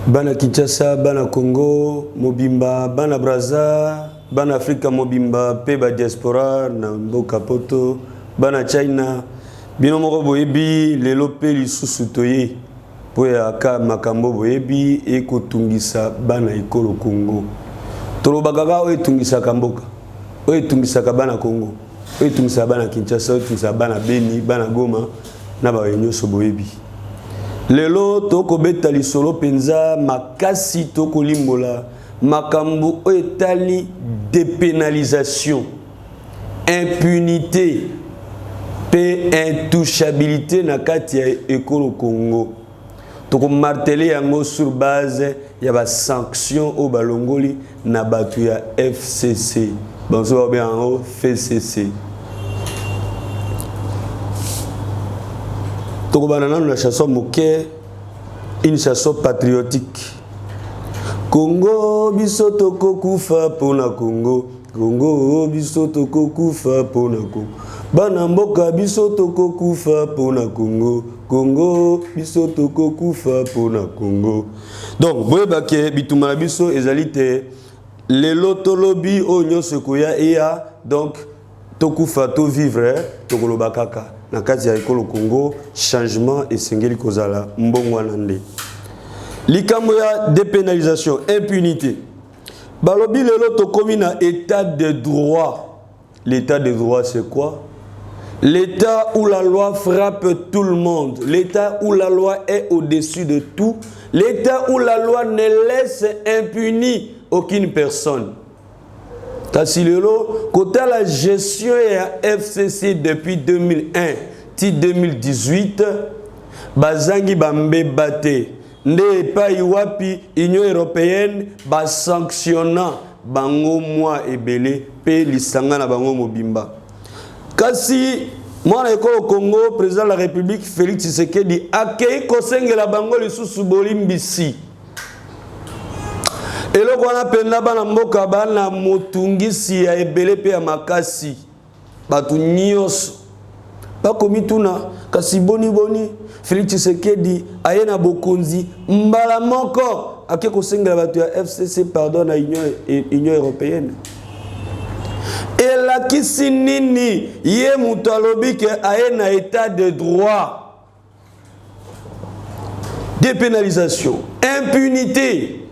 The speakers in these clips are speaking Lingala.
Bana Kinshasa, Bana Congo, Mobimba, Bana Brazza, Bana Afrika Mobimba, Peba Diaspora, Namboka Poto, Bana China, Bino Moko Boyebi, Lelo Pe Lisusu Toye, Poyaka Makambo Boyebi, Eko Tungisa, Bana Ekolo Congo. Tolobagaga Oye Tungisa Kamboka, Oye Tungisa Bana Congo, Oye Tungisa Bana Kinshasa, Oye Tungisa Bana Beni, Bana Goma, Naba Nyoso Boyebi. Lelo toko beta lisolo penza makasi toko limbola makambo etali dépénalisation, impunité, intouchabilité na kati ya ekolo Congo. Toko martelé yango sur base ya ba sanction au balongoli na batu ya FCC. Bonsoir bien en FCC. La chanson Moké, une chanson patriotique. Congo bisoto kokufa pona Congo, Congo bisoto kokufa pona Congo. Banamboka bisoto kokufa pona Congo, Congo bisoto kokufa pona Congo. Donc boyeba ke bituma biso ezalite lelo tolobi onyo sekoya eya donc tokufa to vivre tokoloba kaka. Na kati ya ekolo Congo, changement et sengeli kozala mbongwa nande. Likambo ya dépénalisation, impunité. Balobi lelo tokomi na état de droit. L'état de droit c'est quoi? L'état où la loi frappe tout le monde. L'état où la loi est au-dessus de tout. L'état où la loi ne laisse impunie aucune personne. Kasi lelo, côté la gestion ya FCC depuis 2001 ti 2018, bazangi bambe bate. Nde pa iwapi Union européenne ba sanctionnant bango moi ebele pe lisanga na bango mobimba. Kasi mwana ekolo Congo, président de la République Félix Tshisekedi akei kosengela bango lisusu bolimbisi. Eloko wana penda bana mboka bana motungisi ya ebele pe ya makasi batu nyos bakomi tuna kasi boni Félix Tshisekedi ayena bokonzi mbala moko ake kosengela batu ya FCC pardon na Union européenne elakisi nini ye mutu alobi ke ayena état de droit, dépénalisation, impunité.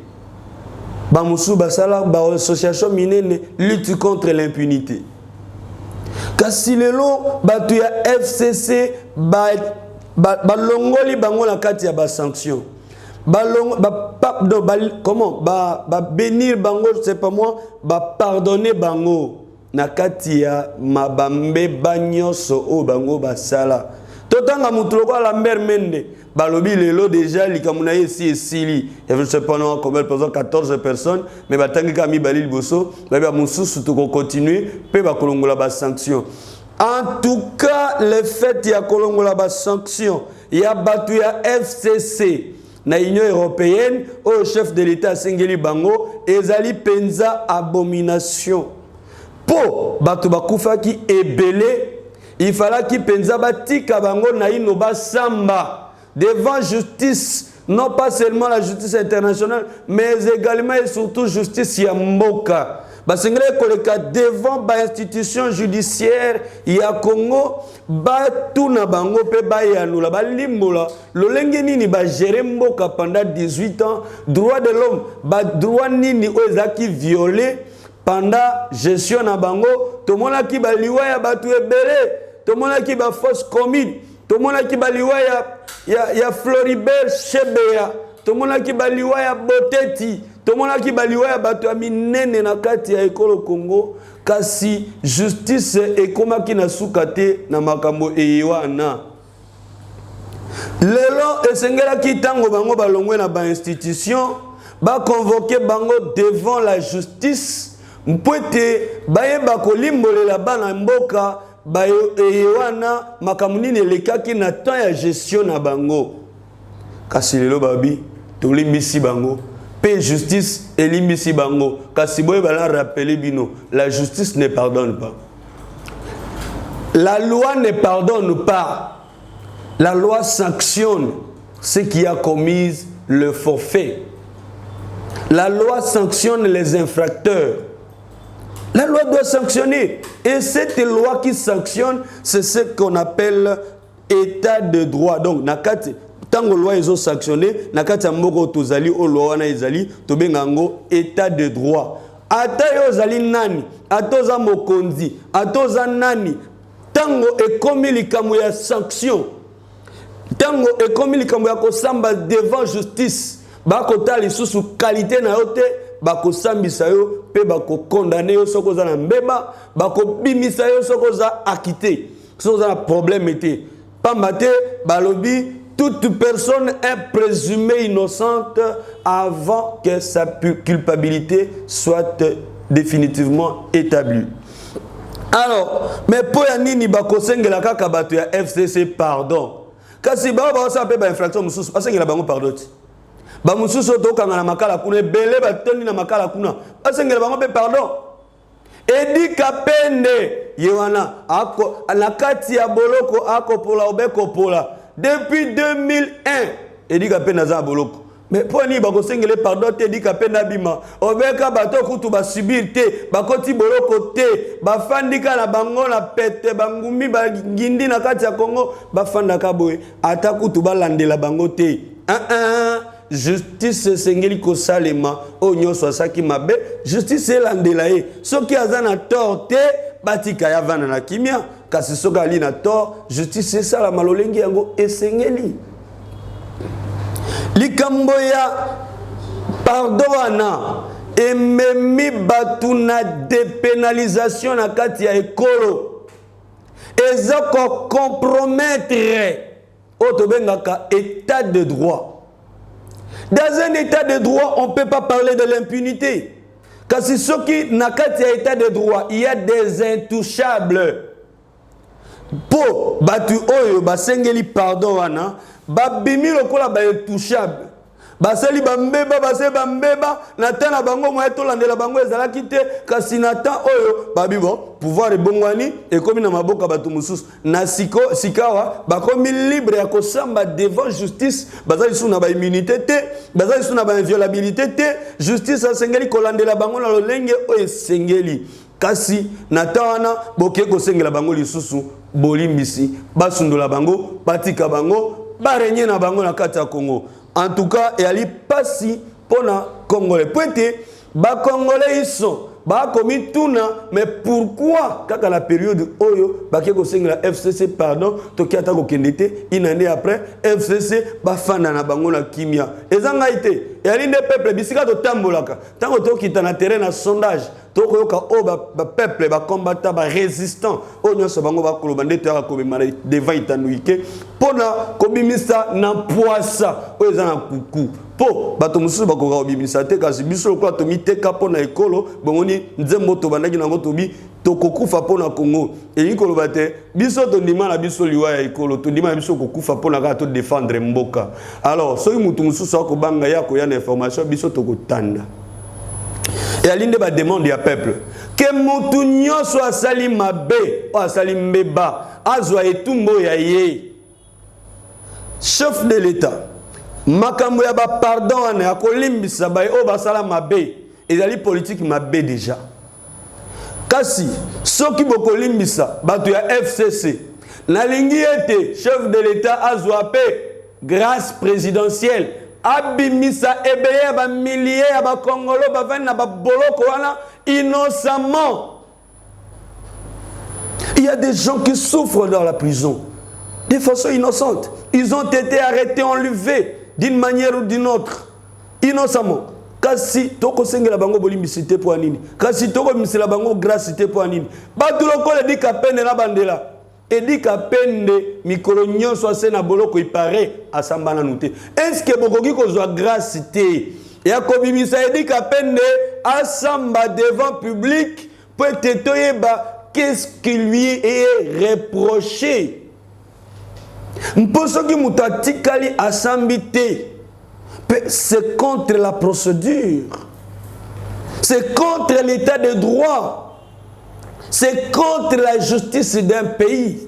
Bamoussou Basala, l'association minene lutte contre l'impunité. Kasi lelo batu ya FCC balongoli bango na kati ya ba sanction. Comment bénir bango, c'est pas moi, pardonner bango na kati ya mabambe banyoso o bango basala. Totanga mutuloko la mère mende balobi lelo déjà likamuna ici et sili il y a cependant combien de personnes, 14 personnes mais batangi kami balil bosso ba mususu to continuer pe ba kolongola ba sanction. En tout cas le fait ya kolongola ba sanction ya batu ya FCC na Union européenne au chef de l'état Sengeli Bango ezali penza abomination po batu bakufa ki ebele. Il fallait qu'il pensa batika bango na ino basamba devant justice, non pas seulement la justice internationale, mais également et surtout justice ya mboka. Basengele koleka devant ba institution judiciaire ya Congo batuna bango pe bayanula balimbola lolenge nini ba gérer mboka pendant 18 ans, droit de l'homme ba droit nini ozaki violé pendant gestion na bango tomona ki baliwa ya batu ebele. Tout le monde qui va fausse commune, tout le monde qui va liwa ya Floribert Chebeya, tout le monde qui va liwa ya Boteti, tout le monde qui va liwa ya batu aminene na kati ya ekolo Congo, kasi justice ekoma ki na sukate na makambo ewana. Lelo esengela ki tango bango balongwe na ba institution, ba convoquer bango devant la justice, mpwete baye bakolimbolela bana mboka bayo ewana makamunini lekaki na temps ya gestion na bango. Kasi lelo babi tolimbisi bango pe justice elimbisi bango. Kasi boye bala rappeler bino la justice ne pardonne pas. La loi ne pardonne pas. La loi sanctionne ce qui a commis le forfait. La loi sanctionne les infracteurs. La loi doit sanctionner. Et cette loi qui sanctionne, c'est ce qu'on appelle état de droit. Donc, tant que la loi est sanctionnée, nakati moko tozali o loi wana ezali to bengango état de droit. Ata yo zali nani, atoza mokonzi, atoza nani, tango ekomi likambo ya sanction. Tango ekomi likambo ya kosamba devant justice, bakota lisusu qualité na yote, bakosambisa yo pe bakokondane yo soko za na mbeba, bakobimisa yo soko za akité. Soko za na problème été. Pambate balobi toute personne est présumée innocente avant que sa culpabilité soit définitivement établie. Alors, mais pour yanini bakosengela kaka bato ya FCC pardon. Kasi ba sa pe ba infraction mususu basengela bango pardon. Ba mususu to kanga na makala kuna belé ba tondi na makala kuna. Basengela bango pe pardon. Edi Kapende yewana ako nakati ya boloko ako pola obeko pola. Depuis 2001, Edi Kapende za boloko. Mais pour ni bako sengele pardon te Edi Kapende bima. Obeka bato kutu ba subir te, bakoti boloko te, bafandika na bango na pete bangumi ba gindi na kati ya Congo, bafanda kaboye. Ata kutu balandela bango te. Justice sengeli ko salema onyo saki mabe, justice elandela ye. Soki azana torte batika ya vana na kimia. Kasi soka ali na tort, justice c'est ça la malolengi yango esengeli. Likambo ya pardona ememi batu na dépénalisation na kati ya ekolo. Ezako compromettre otobengaka état de droit. Dans un état de droit, on ne peut pas parler de l'impunité. Parce que ceux qui na kati ya état de droit, il y a des intouchables. Po batu oyo basengeli pardon wana babimi lokola ba intouchable baseli bambeba base bambeba natana bango moya to landela bango ezalaki te kasi natan oyo babibo pouvoir ebongwani ekomi na maboka batu mususu na sikawa bakomi libre ya kosamba devant justice bazali suna ba immunité te bazali suna ba inviolabilité te justice asengeli kolandela bango na lolenge oyo sengeli kasi natawana boke kosengela bango lisusu bolimbisi basundola bango batika bango barenye na bango na kati ya Congo. En tout cas yali pasi pona Congolais pointe ba Congolais ils sont ba komi tuna mais pourquoi kaka la période oyo ba ke kosengela FCC pardon to kiata ko kendete une année après FCC ba fanda na bango na kimia ezanga ite yali nde peuple bisika to tambolaka tango to kitana terrain na sondage tokoyoka o ba peuple ba combattant ba résistant o nyonso bango ba koloba ndete ya komema devant itanuike pona kobimisa na poisa o ezana kuku po bato mususu bakoka kobimisa te kasi biso lokwa to miteka pona ekolo bongoni nzembo to bandaki nango tobi tokokufa pona Congo e koloba te biso to ndima na biso liwa ya ekolo to ndima biso kokufa pona ka to défendre mboka. Alors soki mutu mususu akobanga ya ko ya na information biso to kotanda. Et à l'inde ba demande ya peuple que mutu nyonso asali mabe o asali mbeba azwa etumbo ya ye chef de l'état makambo ya ba pardon na kolimbisa ba o basala mabe ezali politique mabe déjà kasi soki bokolimbisa bato ya FCC nalingi ete chef de l'état azwa pe grâce présidentielle abimisa ebeye ba milliers ya ba Congolais ba vena ba boloko wana innocemment. Il y a des gens qui souffrent dans la prison de façon innocente. Ils ont été arrêtés, enlevés d'une manière ou d'une autre innocemment. Kasi toko sengela bango bolimbisité pour anini. Kasi toko misela bango grâce pour anini. Ba tuloko le Edi Kapende na bandela. Edi Kapende mikolo nyonso asena boloko ipare asambana nute. Est-ce que bokoki kozwa grâce te? Ya kobimisa Edi Kapende asamba devant public pour tetoyeba qu'est-ce qui lui est reproché. Mposoki mutatikali asambite. C'est contre la procédure. C'est contre l'état de droit. C'est contre la justice d'un pays.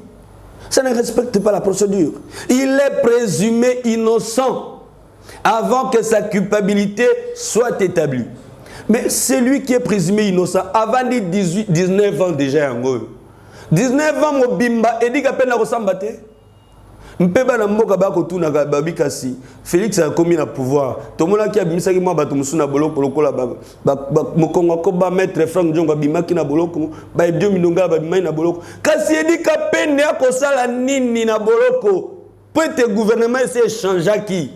Ça ne respecte pas la procédure. Il est présumé innocent. avant que sa culpabilité soit établie. Mais celui qui est présumé innocent, avant 19 ans déjà, 19 ans, Mobimba, et dit qu'à peine à ressemble. Mpeba na mboka ba kotuna babi kasi Félix a commis na pouvoir to mona ki abimisa ki mwa bato musuna boloko lokola mokongo ko ba maître Frank Jongo bimaki na boloko ba ebio mindonga ba bimai na boloko kasi edi ka pende akosala nini na boloko peut être gouvernement essaie changer qui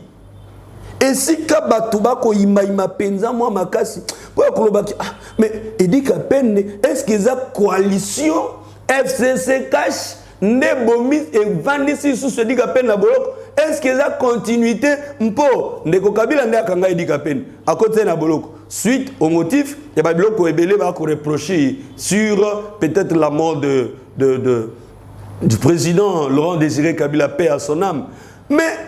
et si ka bato ba ko ima penza mwa makasi po koloba ki mais edi ka pende est-ce que za coalition FCC cash Nebomis et Vandisi sous ce dit peine na boloko. Est-ce que la continuité mpo ndeko Kabila ndé akanga dit peine à côté na boloko suite au motif et ba biloko ebele ba ko reprocher sur peut-être la mort du président Laurent Désiré Kabila, paix à son âme. Mais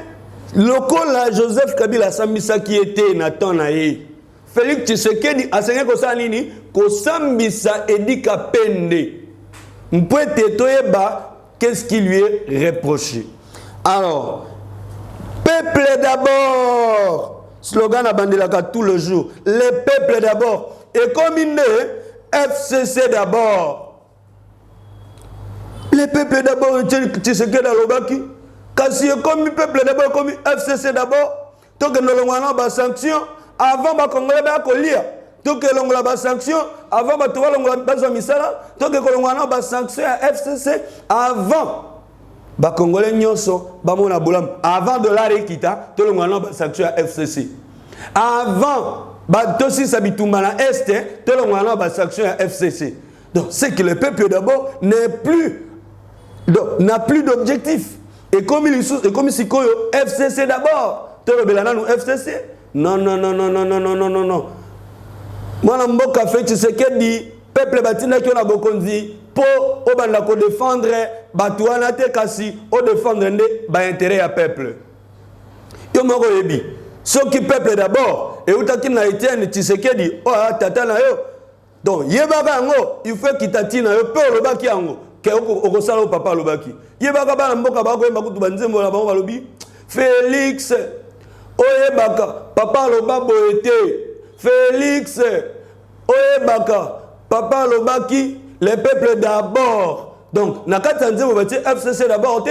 lokola Joseph Kabila Sambisa qui était Nathan Naé Félix Tshisekedi asenga ko sa nini ko Sambisa edika pende mpwete toyeba. Qu'est-ce qui lui est reproché? Alors, peuple d'abord, slogan à Bandelaka tout le jour, les peuples d'abord, et comme il est, FCC d'abord. Les peuples d'abord, tu sais que dans l'Obaki, kasi comme peuple d'abord, comme FCC d'abord, donc nous avons des sanctions, avant de Congolais de donc que l'on a des sanctions avant de trouver l'on misala donc que l'on a des sanctions à FCC avant ba Congolais nyonso ba mona bolam avant de la rekita to l'on a des sanctions à FCC avant ba tosi sabitumba na est to l'on a des sanctions à FCC. Donc c'est que le peuple d'abord n'a plus d'objectif et comme si FCC d'abord to le belana nous FCC non. Moi, je suis fait ce que dit peuple batina qui a bokonzi pour obanda ko défendre batuana te kasi o défendre l'intérêt à peuple. Yo moko yebi. Ce qui peuple d'abord et utaki na Etienne Tshisekedi o tata na yo. Donc yebaka ngo il faut kitati na yo pe lobaki yango ke okosala o papa lobaki. Yebaka bana mboka ba ko yemba kutu banzembo la bango balobi Félix oyebaka papa loba boete Félix Oyebaka papa lobaki les peuples d'abord. Donc nakati nzembo bati FCC d'abord te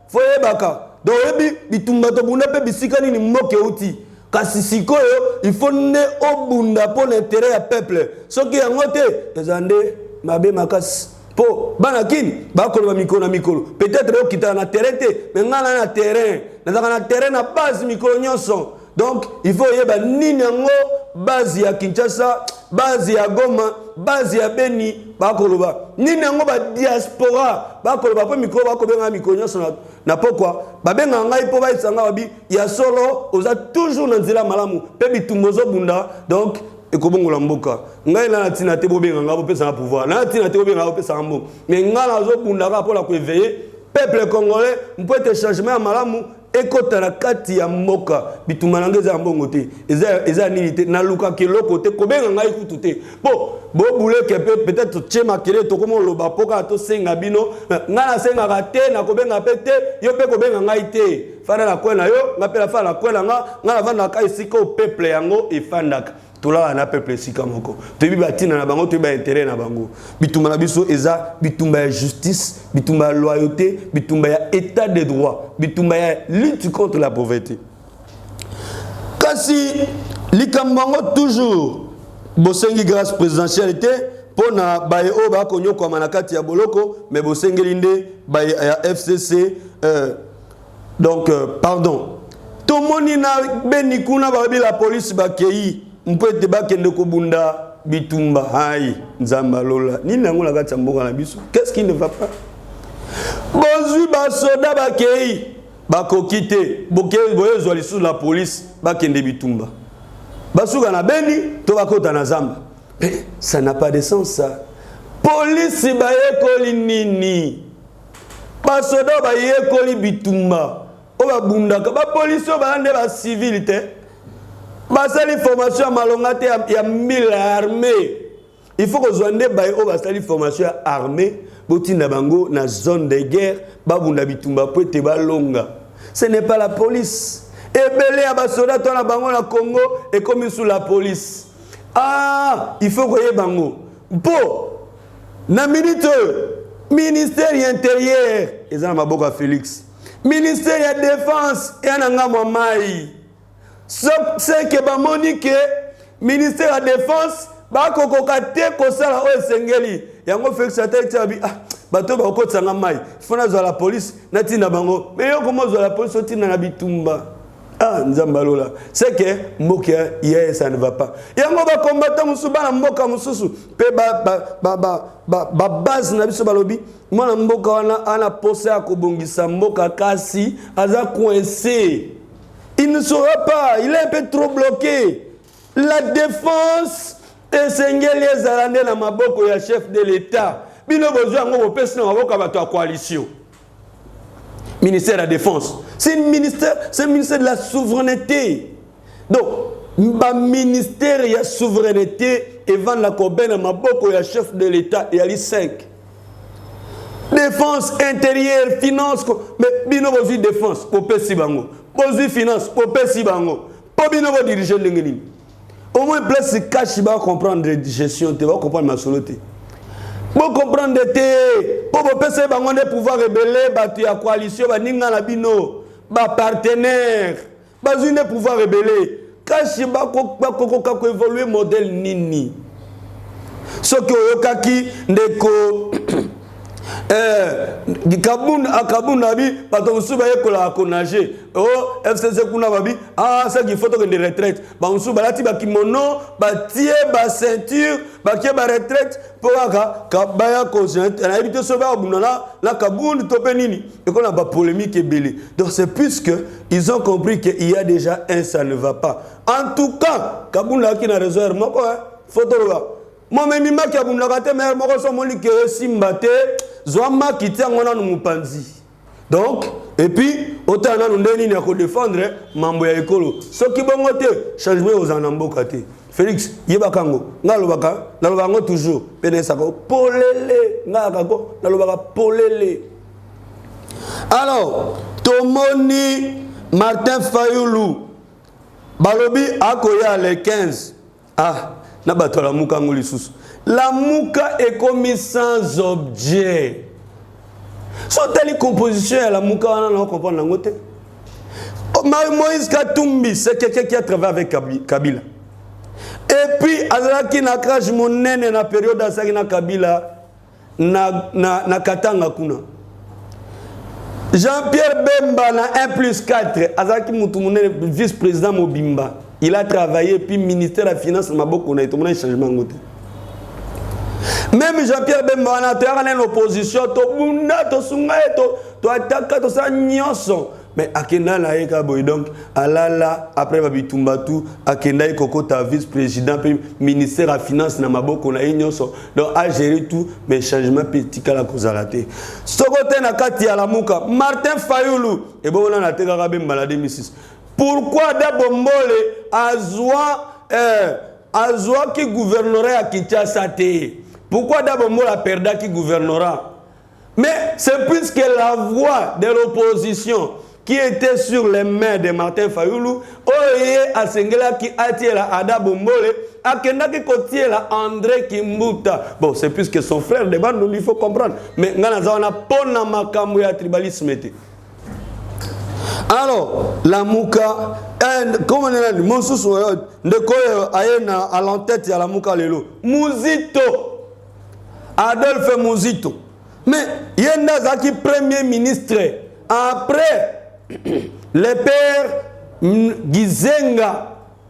faut yebaka. Donc ebi bitumba to bunda pe bisika ni moke uti. Kasi sikoyo il faut ne obunda pour l'intérêt à peuple. Soki yango te ezande mabe makasi. Po banakini ba koloba mikolo na mikolo. Peut-être yo kita na terrain te mais ngana na terrain. Na terrain na base mikolo nyonso. Donc, il faut y avoir Ninyango, base ya Kinshasa, base ya Goma, base ya Beni, Bakoloba. Ninyango ba diaspora, Bakoloba, pas micro, Bakobenga Mikonyo, na pourquoi? Babenga ngai po ba isanga babi, ya solo, oza toujours na nzela malamu, pebi tumozo bunda, donc, ekobongo la mboka. Ngai na natina te bobenga ngabo pesa na pouvoir. Na natina te bobenga ngabo pesa mbo. Mais ngala zo bunda ka pour la ko éveiller, peuple congolais, on peut être changement malamu. Ekota na kati ya mboka bituma nangeza mbongo te eza nini te na luka ke loko te kobenga ngai kutu te bo boule ke peut-être tchema kele to komo loba poka to senga bino ngana senga ka te na kobenga pe te yo pe kobenga ngai te fana na kwena yo ngapela fana kwena ngana vanda ka isika o peuple yango efandaka tola na peuple sika moko tebi batina na bango tebi ba intérêt na bango bitumba na biso eza bitumba ya justice bitumba ya loyauté bitumba ya état de droit bitumba ya lutte contre la pauvreté kasi likambango toujours bosengi grâce présidentielle pona baye o ba konyo kwa manakati ya boloko mais bosengeli nde baye ya FCC donc pardon tomoni na beni kuna ba la police ba kei mpete bakende ko bunda bitumba hai nzamba lola nini nango la kati mboka na biso qu'est-ce qui ne va pas bozui ba soda ba kei ba kokite bokei boyezo lisu la police bakende bitumba basuka na beni to bakota na zamba ça n'a pas de sens ça police ba yekoli nini ba soda ba yekoli bitumba o ba bunda ba police ba ande ba civil te basali formation à malongate ya 1000 armées. Il faut que Zouande baye o basali formation armée botinda bango na zone de guerre babunda bitumba poete balonga. Ce n'est pas la police. Ebele ya basoda tona bango na Congo et comme sous la police. Ah, il faut que bango. Bon, na minute ministère intérieur, ils ont maboka Félix. Ministère de défense, et en a mai. C'est que ba monique ministère de défense ba kokokate ko sala o sengeli. Yango Félix ataki abi ah bato ba ko tsanga mai. Fona zo la police na tina bango. Mais yo komo zo la police o tina na bitumba. Ah, Nzambalola. C'est que Mboka, hier, ça ne va pas. Il y a un combattant Moussouba, Mboka Moussou, base na biso balobi. Moi, Mboka, on a posé à Kobongisa, Mboka Kasi, Aza coincé. Il ne saura pas, il est un peu trop bloqué. La défense est Sengeli Zarande na Maboko, il y a chef de l'État. Bino besoin de personne à la coalition. Ministère de la Défense. C'est un ministère de la souveraineté. Donc, le ministère de la souveraineté et vend la Koben à Maboko, il y a chef de l'État, il y a les 5. Défense intérieure, finance, mais bino bozi défense, popé sibango. Bozi finance, popé sibango. Pas bino bo diriger l'engeni. Au moins place cash, il va comprendre la gestion, tu vas comprendre ma soloté. Pour comprendre pour passer des pouvoirs rebelles, battu à coalition, baninga la bino, ba partenaire, bazune pouvoir rebelle. Kashi ba ko évoluer modèle nini. Ce que yokaki ndeko Kabun abi bato suba yekola konager oh FCC kuna babi ah ça qu'il faut que de retraite ba suba lati ba kimono ba tie ba ceinture ba tie ba retraite pour ka baya conscient na habité soba obunana la Kabun topé nini et qu'on a ba polémique et belé. Donc c'est puisque ils ont compris qu'il y a déjà un ça ne va pas. En tout cas Kabun là qui na réserve moko photo là moi même ma Kabun là te mais moko so moli que simbate Zouama qui tient mon nom panzi. Donc, et puis, autant nous n'avons pas défendre mambo ya ekolo. Ce qui bon côté, changement aux anambokate. Félix, yebakango, ngalobaka, nalobango toujours. Penesako, polele, ngalako, nalobaka polele. Alors, Tomoni Martin Fayoulou, Balobi akoya les 15. Ah, nabato la muka ngoli susu. La mouka est commis sans objet. Sont telle composition à la mouka, on a compris la motte. Moïse Katumbi, c'est quelqu'un qui a travaillé avec Kabila. Et puis, Azraki na crash mon nene na période à na Kabila na Katanga kuna. Jean-Pierre Bemba na 1+4, Azraki Moutoumouné, vice-président Mobimba. Il a travaillé, puis ministère de la Finance, Maboko, on a été un changement. Même Jean-Pierre Bemba, on a été en opposition, mais Akenda na eka boy donc alala après babitumbatu Akenda ekoko ta vice-président ministère de la Finance na maboko na inyoso donc a gérer tout mais changement petit kala kozalate sokote na kati ya lamuka Martin Fayoulou et bon on a teka Bemba la 2006 pourquoi Dabombole azwa qui gouvernerait à Kinshasa te pourquoi Dabombole a perdu qui gouvernera mais c'est puisque la voix de l'opposition qui était sur les mains de Martin Fayoulou, Oye Asengela qui attire la Ada Bombole, Akenda qui cotier la André Kimbuta. Bon, c'est puisque son frère de bande, il faut comprendre. Mais on a pona makambu ya tribalisme. Alors, la Mouka, comment on a dit, mon sous de quoi à l'entête, il y a la Mouka Lelo. Mouzito, Adolphe Mouzito. Mais il y a un premier ministre. Après, le père Gizenga,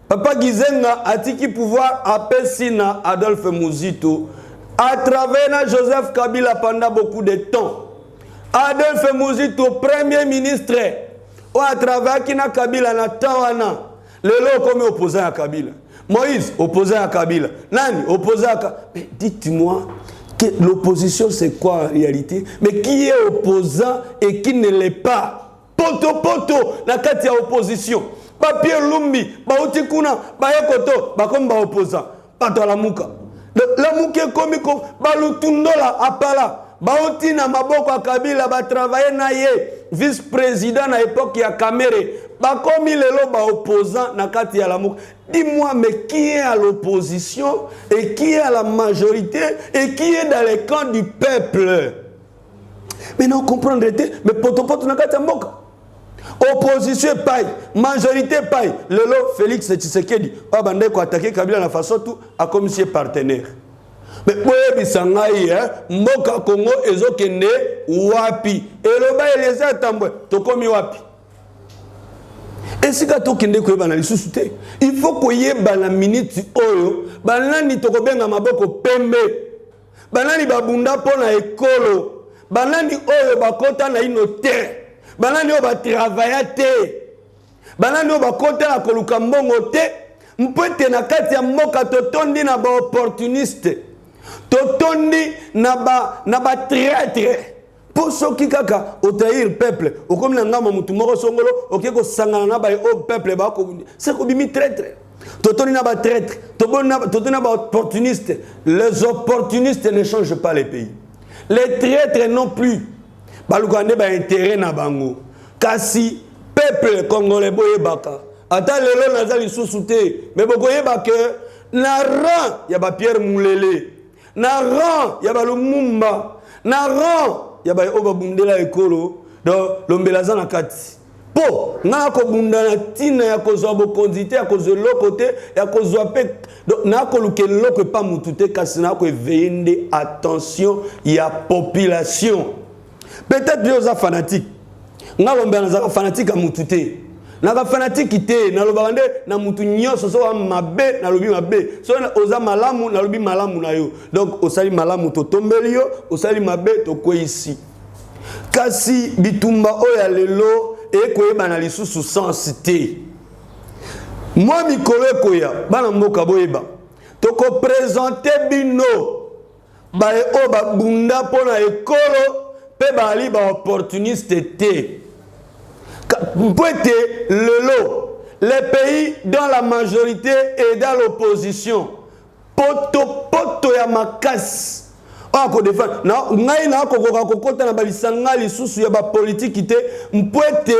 papa Gizenga a dit qu'il pouvait appeler Adolphe Mouzito à travers Joseph Kabila pendant beaucoup de temps. Adolphe Mouzito, premier ministre, ou à travers Kina Kabila na Tawana, le lot comme opposant à Kabila. Moïse, opposant à Kabila. Nani, opposant à Kabila. Mais dites-moi, l'opposition c'est quoi en réalité? Mais qui est opposant et qui ne l'est pas? Poto, la carte ya opposition. Papier Lumbi, Baouti Kuna, Bayekoto, Bakomba opposant. Pato la Mouka. La Mouka est comme Balutundola, Apala. Baouti na Maboko Kabila, ba travailler na ye, vice-président à l'époque ya Kamere. bakomi lelo ba opposant na kati ya la moko. Dis-moi, mais qui est à l'opposition et qui est à la majorité et qui est dans les camps du peuple? Mais non, comprendre, mais potopoto na kati ya mboka. Opposition paille, majorité paille. Lelo Félix Tshisekedi a bandé ko attaquer Kabila na façon tout a comme si partenaire. Mais boye bisangai mboka Congo ezokende wapi? Eloba eleza tambwe tokomi wapi? Et si ka tokende ko bana lisusu te, il faut ko yeba na minute oyo banani tokobenga maboko pembe. Banani babunda pona ekolo. Banani oyo bakota na inote. Banani oyo batravailla te. Banani oyo bakota na koluka mbongo te. Mpwete na kati ya mboka totondi na ba opportuniste. Totondi na ba traître. Pour ceux qui kaka otaïr le peuple, au comme na ngama mutu moko songolo, ok ko sangana na ba au peuple ba ko c'est ko bimi traître. Totondi na ba traître, totondi na ba opportuniste. Les opportunistes ne changent pas les pays. Les traîtres non plus. Balukande ba intérêt na bango. Kasi peuple congolais boye baka. Ata lelo nazali sousouté, mais bokoye baka na rang ya ba Pierre Moulele. Na rang ya ba Lumumba. Na rang ya ba oba bundela ekolo do lombelaza na kati. Po na ko bundana tina ya kozwa bokonzité ya kozwa lokote ya kozwa pe na ko luke loko pa mutute kasi na ko veiller attention ya population. Peut-être des fanatique. Nga lomba na fanatique a mutute. Na fanatique te na lobande na mutu nyonso so mabe na lobi mabe. So oza malamu na lobi malamu na yo. Donc osali malamu to tombeli yo, osali mabe to ko ici. Kasi bitumba oya lelo e ko yeba na lisusu sans te. Moi mikolo koya bana mboka boyeba. To ko présenter bino ba e o ba bunda pona ekolo. Pe bali ba opportuniste te. Poete lelo, les pays dans la majorité et dans l'opposition. Poto ya makasi. Ako défendre. Na ngai na ko kokota na balisanga lisusu ya ba politique te. Mpoete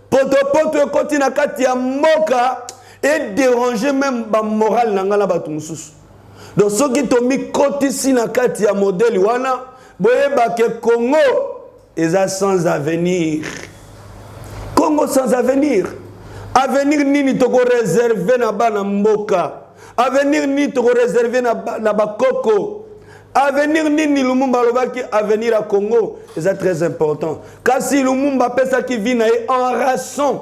poto ekoti na kati ya mboka et déranger même ba moral na ngala batu mususu. Donc soki tomi koti si na kati ya modèle wana boyeba ke Congo est sans avenir. Congo sans avenir. Avenir nini toko réservé na bana mboka. Avenir nini toko réservé na bakoko. Avenir nini Lumumba lobaki avenir à Congo. C'est très important. Kasi Lumumba pesa qui vit en rançon.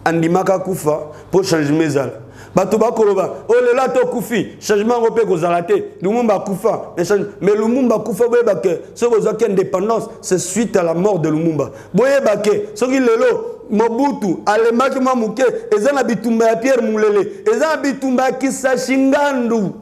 Andimaka kufa pour changer mes ailes. Batuba koloba olela to kufi changement européen kozalate Lumumba kufa mais Lumumba kufa boyeba ke ce que indépendance c'est suite à la mort de Lumumba boyeba ke soki lelo Mobutu alemaki mamuke ezana bitumba ya Pierre Moulele ezana bitumba Kisashi Ngandu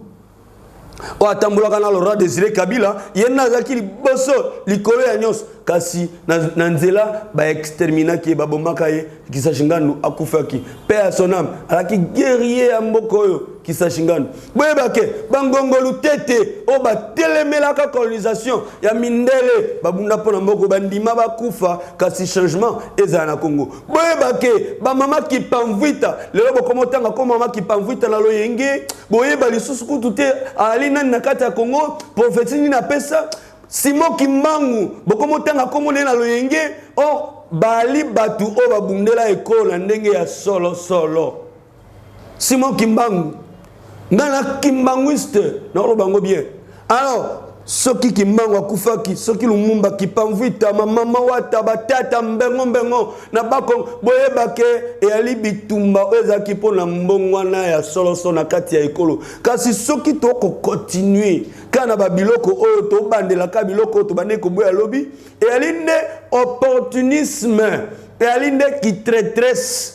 o atambulaka na Laurent Désiré Kabila yena zakili boso likolo ya nyos kasi na nzela ba extermina ki babomaka ye Kisashi Ngandu akufaki paix à son âme alaki guerrier ya mboko yo Kisashi Ngandu boyeba ke bangongolu tete o ba telemelaka colonisation ya mindele babunda pona mboko bandima bakufa kasi changement eza na Congo boyeba ke ba mama ki pamvita lelo bokomotanga ko mama ki pamvita na loyenge boyeba lisusu kutu te ali nani na kati ya Congo prophétie na pesa Simon Kimbangu bokomotanga komo na loyenge o bali batu o babundela ekola ndenge ya solo Simon Kimbangu ngana kimbanguiste na lobango bien alors soki Kimbangu akufaki soki Lumumba kipamvita mama wata batata mbengo na bako boyeba ke e ali bitumba ezaki pona mbongwana ya solo na kati ya ekolo kasi soki to ko continuer kana babiloko oyo to bandela ka biloko to bande ko boya lobi e ali nde opportunisme e ali nde ki traîtresse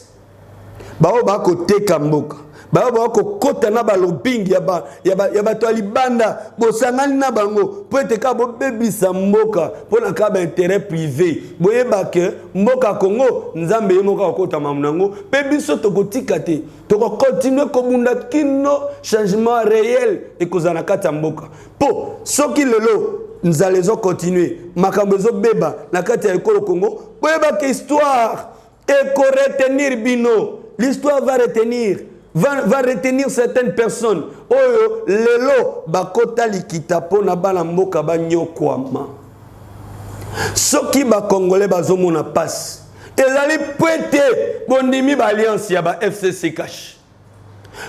bao ba ko teka mboka bao ko kota na ba lobing ya ba to libanda bosangani na bango po eteka bo bebisa mboka pona ka ba intérêt privé boyeba ke mboka Congo nzambe ye moka kota mamunango pe biso to kotika te to ko continuer ko bunda kino changement réel et kozana kata mboka po soki lelo nzalezo continuer makambo zo beba na kati ya ekolo Congo boyeba ke histoire et qu'on retenir bino. L'histoire va retenir. Va retenir certaines personnes. Oyo, lelo, bakota likita po na bana mboka ba nyokwama. Soki ba Congolais bazomona passe. Ezali pwete bondimi ba alliance ya ba FCC cash.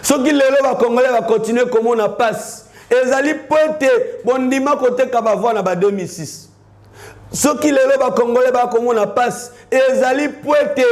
Soki lelo ba Congolais va continuer comme on a passe. Ezali pwete bondima kote kabavwa na ba 2006. Soki lelo ba Congolais ba comme on a passe. Ezali pwete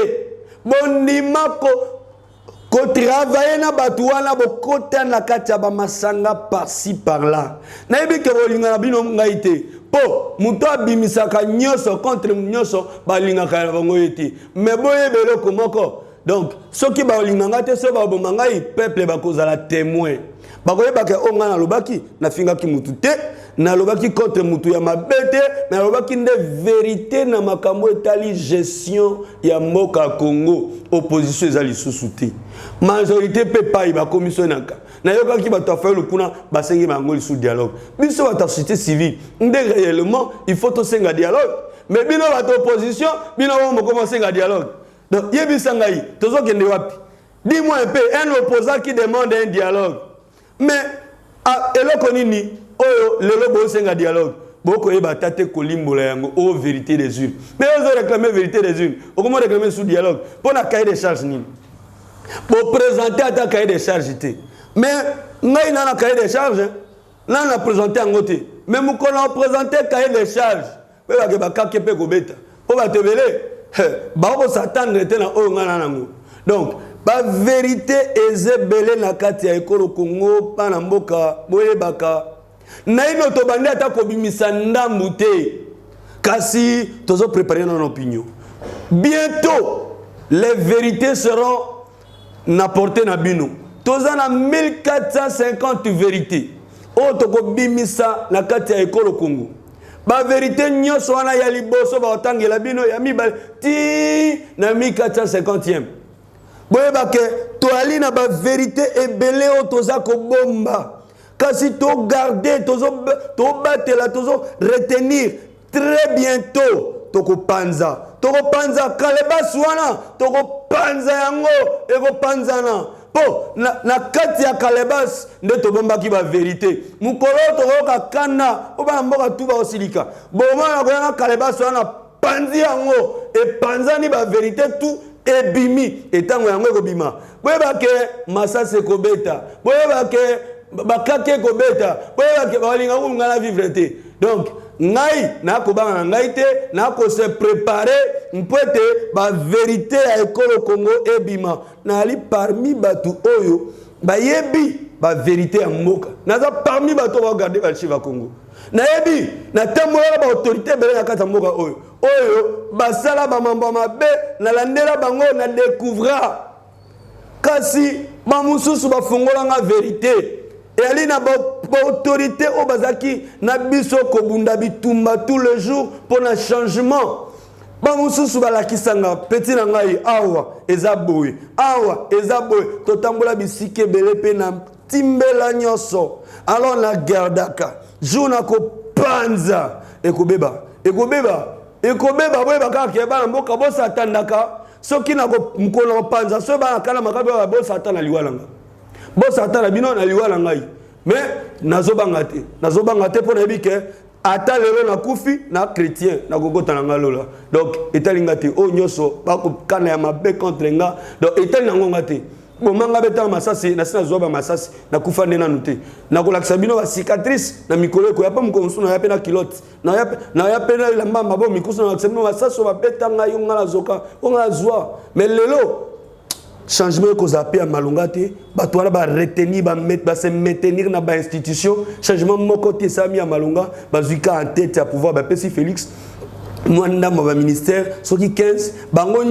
bondima ko travailler na batu wana bokota na kati ya ba masanga par-ci par-là. Na yebi ke bolinga na bino ngaite. Po muto abimisaka nyoso contre nyoso balingaka na bango yeti. Mais boye beloko moko. Donc soki balinganga te so ba bomanga i peuple bakozala témoin. Bakoyeba ke onga na lobaki na fingaki mutu te. Na lobaki contre mutu ya mabete, na lobaki nde vérité na makambo etali gestion ya mboka Congo, opposition ezali susute. Majorité pe pai ba commission naka. Na yokaki bato affaire le kuna basengi bango sous dialogue. Biso ba société civile, nde réellement il faut to senga dialogue. Mais bino ba opposition, bino ba commencer à dialogue. Donc yebisa ngai, tozo kende wapi? Dis-moi un peu un opposant qui demande un dialogue. Mais eloko nini oyo lelo bo senga dialogue boko yeba tate kolimbola yango o vérité des urnes. Mais ils ont réclamé vérité des urnes. O comment réclamer sous dialogue pour na cahier des charges nini pour présenter à ta cahier des charges té. Mais ngai na cahier des charges là na présenter en côté. Mais mou ko na présenter cahier des charges. Pe ba ke ba ka kepe ko beta. Po ba tebele ba ko s'attendre té na o ngana nango. Donc ba vérité ezebele na kati ya ekolo Congo pa na mboka boyebaka na ino to bandi ata ko bimisa ndambu te kasi tozo préparer notre opinion. Bientôt les vérités seront n'apportées na bino. Toza na 1450 vérités o to ko bimisa na kati ya ekolo Congo. Ba vérité nyoso wana ya liboso ba otangela bino ya mibale ti na 1450e. Boyeba ke toali na ba vérité ebele o toza ko bomba kasi to garder to batela tozo retenir très bientôt to ko panza kalebas wana to ko panza yango e ko panzana po na kati ya kalebas nde to bomba ki ba vérité mukolo to ko kana o ba mboka tu ba osilika boma na ko kalebas wana panzi yango e panzani ba vérité tout ebimi etango yango ekobima boyeba ke masase kobeta boyeba ke bakake kobeta boyeba ke balinga ngana vivre te. Donc ngai na kobanga na ngai te na ko se préparer mpete ba vérité ya ekolo Congo ebima na ali parmi batu oyo bayebi ba vérité ya mboka naza parmi batu ba garder ba chiva Congo na yebi na tamola ba autorité bele na kata mboka oyo basala ba mambo mabe na landela bango na découvra kasi ba mususu ba fongola nga vérité et ali na ba autorité o bazaki na biso ko bunda bitumba tous les jours pour un changement ba mususu ba lakisanga petit na ngai awa ezaboy to tambola bisike bele pe na timbela nyoso alors na gardaka juna ko panza ekobeba boyeba kaka bana mboka bosa atandaka soki na mkono panza so bana kana makabe bosa atana liwalanga bosa atana bino na liwala ngai mais nazobanga te pour na bike ata lelo na kufi na chrétien na gogota na ngalola donc etalinga te o nyoso ba ko kana ya mabe contre nga donc etalinga ngonga te bomanga beta masasi na sina zoba masasi na kufa ndena nute na kolakisa bino ba cicatrice na mikolo ko ya pa mkonsu na ya pe na kilote na ya pe na la mama bo mikusu na bino masasi ba beta nga yo ngala zoka ngala zwa mais lelo changement ko zapi ya malunga te bato wana ba retenir ba se maintenir na ba institution changement moko te sami ya malunga bazuika en tête ya pouvoir ba pesi Félix mwanda ba ministère soki 15 bango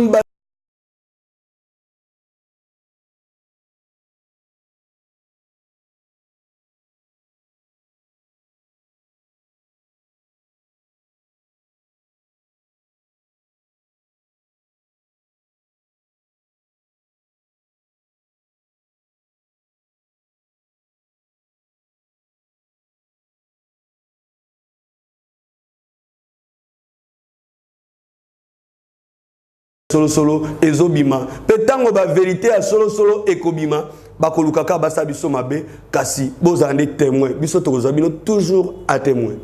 solo solo ezobima petango ba vérité ya solo solo ekobima bakolukaka basa biso mabe kasi bozande témoin biso tokozabino toujours à témoin.